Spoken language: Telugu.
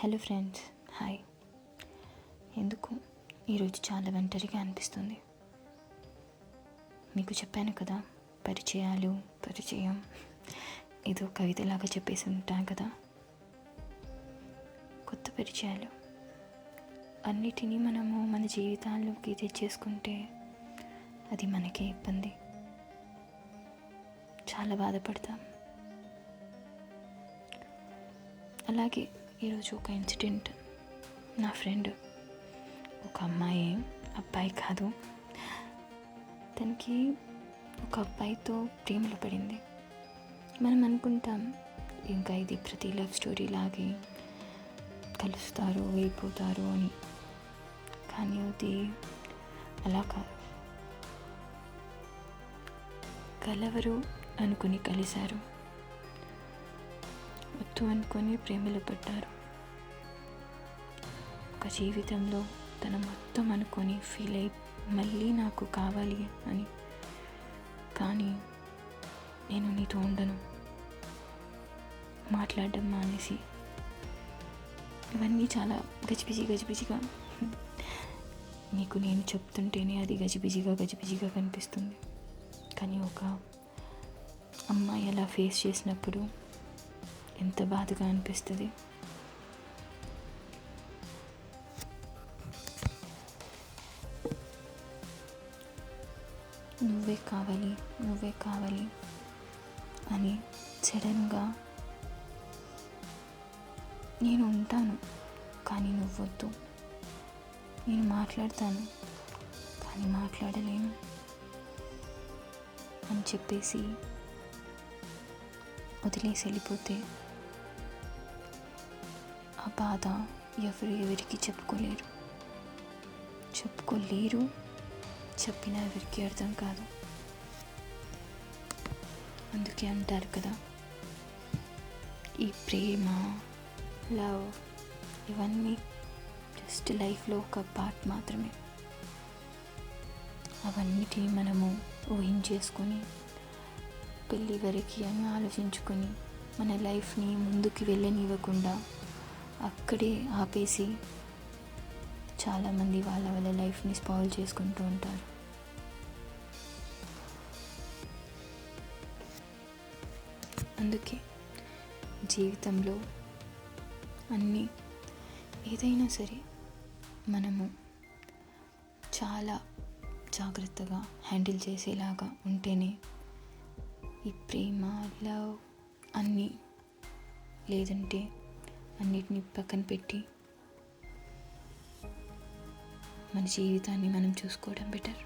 Hello friends, hi. ఎందుకు ఈరోజు చాలా ఒంటరిగా అనిపిస్తుంది? మీకు చెప్పాను కదా, పరిచయం ఏదో కవితలాగా చెప్పేసి ఉంటాను కదా. కొత్త పరిచయాలు అన్నిటినీ మనము మన జీవితాల్లోకి తెచ్చేసుకుంటే అది మనకే ఇబ్బంది. చాలా బాధపడతాం. అలాగే ఈరోజు ఒక ఇన్సిడెంట్. నా ఫ్రెండ్, ఒక అబ్బాయి కాదు, తనకి ఒక అబ్బాయితో ప్రేమలో పడింది. మనం అనుకుంటాం ఇంకా ఇది ప్రతి లవ్ స్టోరీ లాగే కలుస్తారు, వెళ్ళిపోతారు అని. కానీ అది అలా కాదు. కలవరు అనుకుని కలిశారు, వద్దు అనుకొని ప్రేమలో పడ్డారు. ఒక జీవితంలో తన మొత్తం అనుకొని ఫీల్ అయి మళ్ళీ నాకు కావాలి అని, కానీ నేను నీతో ఉండను, మాట్లాడడం మానేసి, ఇవన్నీ చాలా గజిబిజిగా నీకు నేను చెప్తుంటేనే అది గజిబిజిగా కనిపిస్తుంది. కానీ ఒక అమ్మాయి అలా ఫేస్ చేసినప్పుడు ఎంత బాధగా అనిపిస్తుంది. నువ్వే కావాలి అని సడన్గా నేను ఉంటాను కానీ నువ్వొద్దు, నేను మాట్లాడతాను కానీ మాట్లాడలేను అని చెప్పేసి వదిలేసి వెళ్ళిపోతే ఆ బాధ ఎవరికి చెప్పుకోలేరు. చెప్పినా ఎవరికి అర్థం కాదు. అందుకే అంటారు కదా, ఈ ప్రేమ, లవ్ ఇవన్నీ జస్ట్ లైఫ్లో ఒక పార్ట్ మాత్రమే. అవన్నిటిని మనము ఊహించేసుకొని పెళ్ళి వరకు అని ఆలోచించుకొని మన లైఫ్ని ముందుకు వెళ్ళనివ్వకుండా అక్కడే ఆపేసి చాలామంది వాళ్ళ లైఫ్ని స్పాయిల్ చేసుకుంటూ ఉంటారు. అందుకే జీవితంలో ఏదైనా సరే మనము చాలా జాగ్రత్తగా హ్యాండిల్ చేసేలాగా ఉంటేనే ఈ ప్రేమ, లవ్ అన్నీ, లేదంటే అన్నిటినీ పక్కన పెట్టి మన జీవితాన్ని మనం చూసుకోవడం బెటర్.